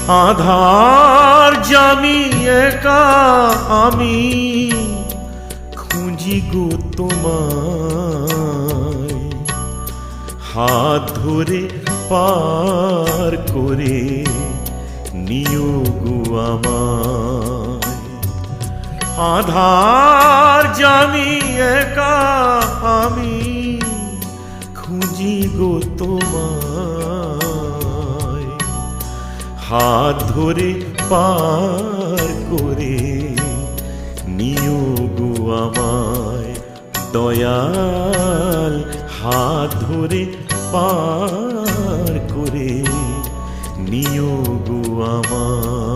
আধার জামি একা আমি খুঁজি গো তোমায়, হাত ধরে পার করে নিও গো আমায়। আধার জামি একা আমি খুঁজি গো তোমায়, হাত ধরে পার করে নিও গো আমায়। দয়াল হাত ধরে পার করে নিও গো আমায়।